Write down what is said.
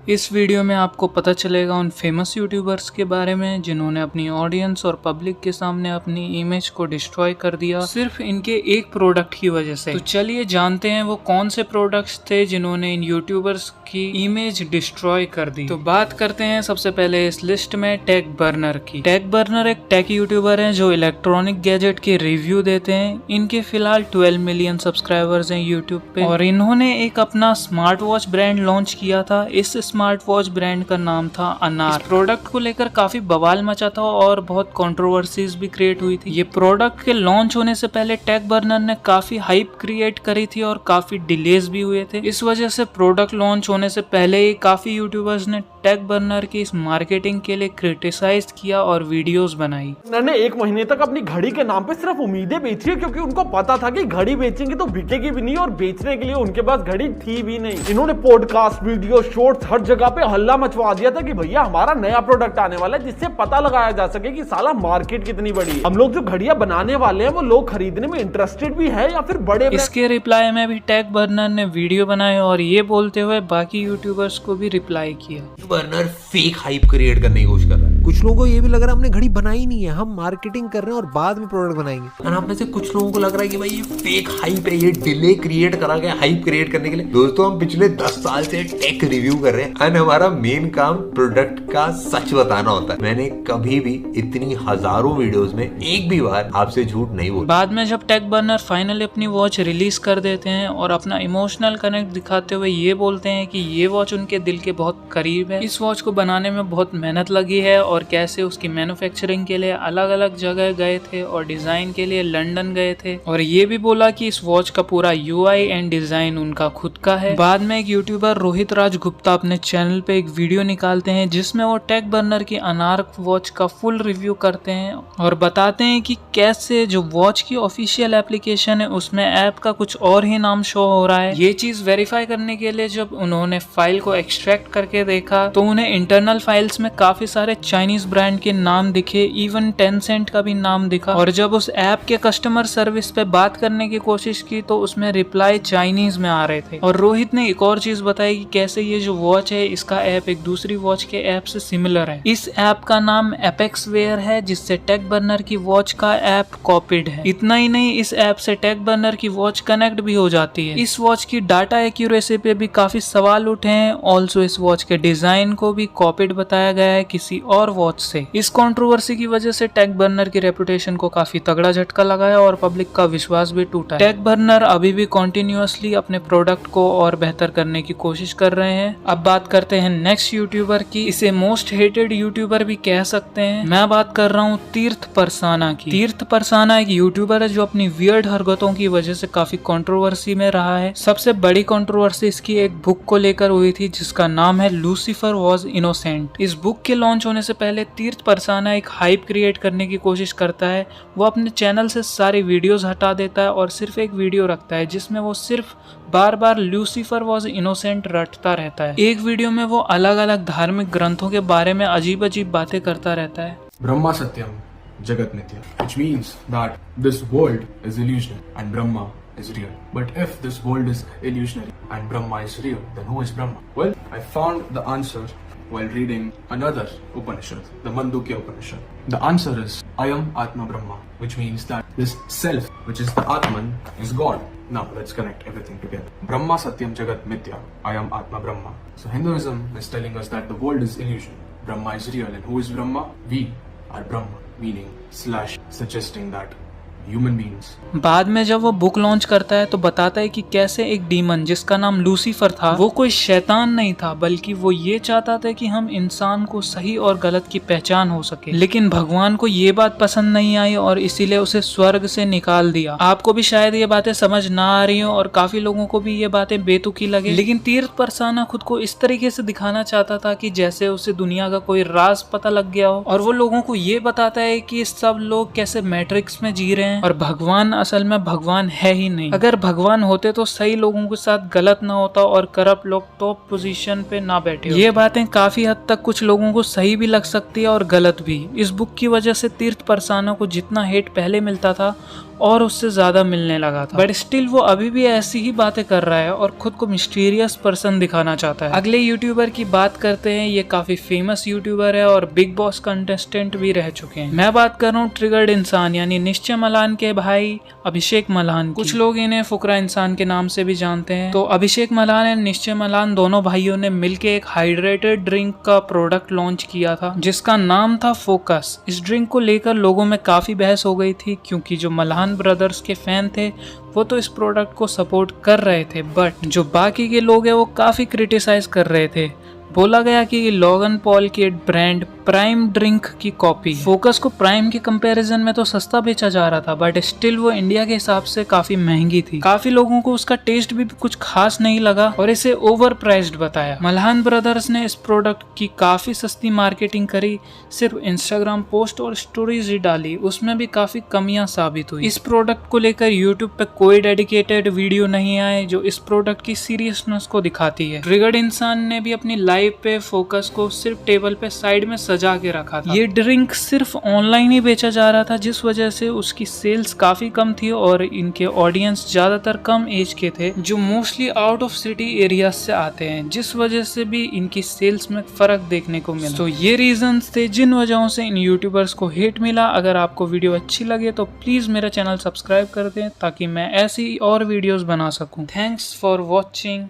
इस वीडियो में आपको पता चलेगा उन फेमस यूट्यूबर्स के बारे में जिन्होंने अपनी ऑडियंस और पब्लिक के सामने अपनी इमेज को डिस्ट्रॉय कर दिया सिर्फ इनके एक प्रोडक्ट की वजह से। तो चलिए जानते हैं वो कौन से प्रोडक्ट्स थे जिन्होंने इन यूट्यूबर्स की इमेज डिस्ट्रॉय कर दी। तो बात करते हैं सबसे पहले इस लिस्ट में टेक बर्नर की। टेक बर्नर एक टेक यूट्यूबर है जो इलेक्ट्रॉनिक गैजेट के रिव्यू देते हैं। इनके फिलहाल 12 मिलियन सब्सक्राइबर्स हैं यूट्यूब पे और इन्होंने एक अपना स्मार्ट वॉच ब्रांड लॉन्च किया था। इस स्मार्ट वॉच ब्रांड का नाम था अनार। इस प्रोडक्ट को लेकर काफी बवाल मचा था और बहुत कंट्रोवर्सीज भी क्रिएट हुई थी। ये प्रोडक्ट के लॉन्च होने से पहले टेक बर्नर ने काफी हाइप क्रिएट करी थी और काफी डिलेज भी हुए थे। इस वजह से प्रोडक्ट लॉन्च होने से पहले ही काफी यूट्यूबर्स ने टेक बर्नर की इस मार्केटिंग के लिए क्रिटिसाइज किया और वीडियोस बनाई। उन्होंने एक महीने तक अपनी घड़ी के नाम पे सिर्फ उम्मीदें बेची क्योंकि उनको पता था कि घड़ी बेचेंगे तो बिकेगी भी नहीं और बेचने के लिए उनके पास घड़ी थी भी नहीं। इन्होंने पॉडकास्ट, वीडियो, शॉर्ट्स हर जगह पे हल्ला मचवा दिया था कि भैया हमारा नया प्रोडक्ट आने वाला है जिससे पता लगाया जा सके कि साला मार्केट कितनी बड़ी है। हम लोग जो घड़ियां बनाने वाले हैं वो लोग खरीदने में इंटरेस्टेड भी है या फिर बड़े। इसके रिप्लाई में भी टेक बर्नर ने वीडियो बनाए और ये बोलते हुए बाकी यूट्यूबर्स को भी रिप्लाई किया। बर्नर फेक हाइप क्रिएट करने की कोशिश कर रहा है। कुछ लोगों को ये भी लग रहा है हमने घड़ी बनाई नहीं है, हम मार्केटिंग कर रहे हैं और बाद में प्रोडक्ट बनाएंगे। और आप में से कुछ लोगों को लग रहा है कि भाई ये फेक हाइप है, ये डिले क्रिएट करा गया हाइप क्रिएट करने के लिए। दोस्तों हम पिछले 10 साल से टेक रिव्यू कर रहे हैं एंड हमारा मेन काम प्रोडक्ट का सच बताना होता है। मैंने कभी भी इतनी हजारों वीडियोस में एक भी बार आपसे झूठ नहीं बोला। बाद में जब टेक बर्नर फाइनली अपनी वॉच रिलीज कर देते हैं और अपना इमोशनल कनेक्ट दिखाते हुए ये बोलते हैं कि ये वॉच उनके दिल के बहुत करीब है। इस वॉच को बनाने में बहुत मेहनत लगी है और कैसे उसकी मैन्युफैक्चरिंग के लिए अलग अलग जगह गए थे और डिजाइन के लिए लंदन गए थे और ये भी बोला कि इस वॉच का पूरा यूआई एंड डिजाइन उनका खुद का है। बाद में एक यूट्यूबर रोहित राज गुप्ता अपने चैनल पे एक वीडियो निकालते हैं जिसमें वो टेक बर्नर की अनार वॉच का फुल रिव्यू करते हैं और बताते हैं कि कैसे जो वॉच की ऑफिशियल एप्लीकेशन है उसमें ऐप का कुछ और ही नाम शो हो रहा है। ये चीज वेरीफाई करने के लिए जब उन्होंने फाइल को एक्सट्रैक्ट करके देखा तो उन्हें इंटरनल फाइल्स में काफी सारे चाइनीज ब्रांड के नाम दिखे, इवन टेंसेंट का भी नाम दिखा। और जब उस ऐप के कस्टमर सर्विस पे बात करने की कोशिश की तो उसमें रिप्लाई चाइनीज में आ रहे थे। और रोहित ने एक और चीज बताई कि कैसे ये जो वॉच है इसका ऐप एक दूसरी वॉच के ऐप से सिमिलर है। इस ऐप का नाम एपेक्स वेयर है जिससे टेक बर्नर की वॉच का ऐप कॉपीड है। इतना ही नहीं, इस ऐप से टेक बर्नर की वॉच कनेक्ट भी हो जाती है। इस वॉच की डाटा एक्यूरेसी पे भी काफी सवाल उठे हैं। ऑल्सो इस वॉच के डिजाइन को भी कॉपीड बताया गया है किसी और वॉच से। इस कंट्रोवर्सी की वजह से टेक बर्नर की रेपुटेशन को काफी तगड़ा झटका लगा है और पब्लिक का विश्वास भी टूटा है। टेक बर्नर अभी भी कंटिन्यूअसली अपने प्रोडक्ट को और बेहतर करने की कोशिश कर रहे हैं। अब बात करते हैं नेक्स्ट यूट्यूबर की। इसे मोस्ट हेटेड यूट्यूबर भी कह सकते हैं। मैं बात कर रहा हूँ तीर्थ परसाना की। तीर्थ परसाना एक यूट्यूबर है जो अपनी वियर्ड हरकतों की वजह से काफी कंट्रोवर्सी में रहा है। सबसे बड़ी कंट्रोवर्सी इसकी एक बुक को लेकर हुई थी जिसका नाम है लूसीफर वॉज इनोसेंट। इस बुक के लॉन्च होने से पहले तीर्थ परसाना एक हाइप क्रिएट करने की कोशिश करता है। वो अपने चैनल से सारी वीडियोस हटा देता है और सिर्फ एक वीडियो रखता है जिसमें वो सिर्फ बार बार लूसीफर वॉज इनोसेंट रटता रहता है। एक वीडियो में वो अलग अलग धार्मिक ग्रंथों के बारे में अजीब अजीब बातें करता रहता है। ब्रह्मा सत्यम जगत मिथ्या, which means that this world is illusionary and Brahma is real. But if this world is illusionary and Brahma is real, then who is Brahma? Well, I found the answer while reading another Upanishad, the Mandukya Upanishad. The answer is I am Atma Brahma, which means that this self, which is the Atman, is God. Now let's connect everything together. Brahma Satyam Jagat Mithya, I am Atma Brahma. So Hinduism is telling us that the world is illusion, Brahma is real, and who is Brahma? We are Brahma, meaning / suggesting that human beings. बाद में जब वो book launch करता है तो बताता है कि कैसे एक डीमन जिसका नाम लूसीफर था वो कोई शैतान नहीं था बल्कि वो ये चाहता था कि हम इंसान को सही और गलत की पहचान हो सके। लेकिन भगवान को ये बात पसंद नहीं आई और इसीलिए उसे स्वर्ग से निकाल दिया। आपको भी शायद ये बातें समझ ना आ रही हो और काफी लोगों को भी ये बातें बेतुकी लगे, लेकिन तीर्थ परसाना खुद को इस तरीके से दिखाना चाहता था कि जैसे उसे दुनिया का कोई राज पता लग गया हो और वो लोगों को ये बताता है कि सब लोग कैसे मैट्रिक्स में जी रहे हैं और भगवान असल में भगवान है ही नहीं। अगर भगवान होते तो सही लोगों के साथ गलत ना होता और करप्ट लोग टॉप पोजीशन पे ना बैठे। ये बातें काफी हद तक कुछ लोगों को सही भी लग सकती है और गलत भी। इस बुक की वजह से तीर्थ परसाना को जितना हेट पहले मिलता था और उससे ज्यादा मिलने लगा था, बट स्टिल वो अभी भी ऐसी ही बातें कर रहा है और खुद को मिस्टीरियस पर्सन दिखाना चाहता है। अगले यूट्यूबर की बात करते हैं। ये काफी फेमस यूट्यूबर है और बिग बॉस कंटेस्टेंट भी रह चुके हैं। मैं बात कर रहा हूँ ट्रिगर्ड इंसान यानी निश्चय मलान के भाई अभिषेक मलान। कुछ लोग इन्हें फुकरा इंसान के नाम से भी जानते हैं। तो अभिषेक मलान एंड निश्चय मलान दोनों भाइयों ने मिलकर एक हाइड्रेटेड ड्रिंक का प्रोडक्ट लॉन्च किया था जिसका नाम था फोकस। इस ड्रिंक को लेकर लोगों में काफी बहस हो गई थी क्योंकि जो मलान ब्रदर्स के फैन थे वो तो इस प्रोडक्ट को सपोर्ट कर रहे थे, बट जो बाकी के लोग हैं वो काफी क्रिटिसाइज कर रहे थे। बोला गया कि लोगन पॉल के ब्रांड प्राइम ड्रिंक की कॉपी। फोकस को प्राइम के कंपैरिजन में तो सस्ता बेचा जा रहा था, बट स्टिल वो इंडिया के हिसाब से काफी महंगी थी। काफी लोगों को उसका टेस्ट भी कुछ खास नहीं लगा और इसे ओवर प्राइस्ड बताया। मल्हान ब्रदर्स ने इस प्रोडक्ट की काफी सस्ती मार्केटिंग करी, सिर्फ इंस्टाग्राम पोस्ट और स्टोरीज ही डाली, उसमें भी काफी कमियां साबित हुई। इस प्रोडक्ट को लेकर यूट्यूब पे कोई डेडिकेटेड वीडियो नहीं आए जो इस प्रोडक्ट की सीरियसनेस को दिखाती है। ट्रिगर्ड इंसान ने भी अपनी लाइव पे फोकस को सिर्फ टेबल पे साइड में सजा के रखा था। ये ड्रिंक सिर्फ ऑनलाइन ही बेचा जा रहा था जिस वजह से उसकी सेल्स काफी कम थी और इनके ऑडियंस ज्यादातर कम एज के थे जो mostly out of city area से आते हैं, जिस वजह से भी इनकी सेल्स में फर्क देखने को मिला। तो ये रीजंस थे जिन वजहों से इन यूट्यूबर्स को हिट मिला। अगर आपको वीडियो अच्छी लगे तो प्लीज मेरा चैनल सब्सक्राइब कर दें ताकि मैं ऐसी और वीडियोस बना सकूं। Thanks for watching.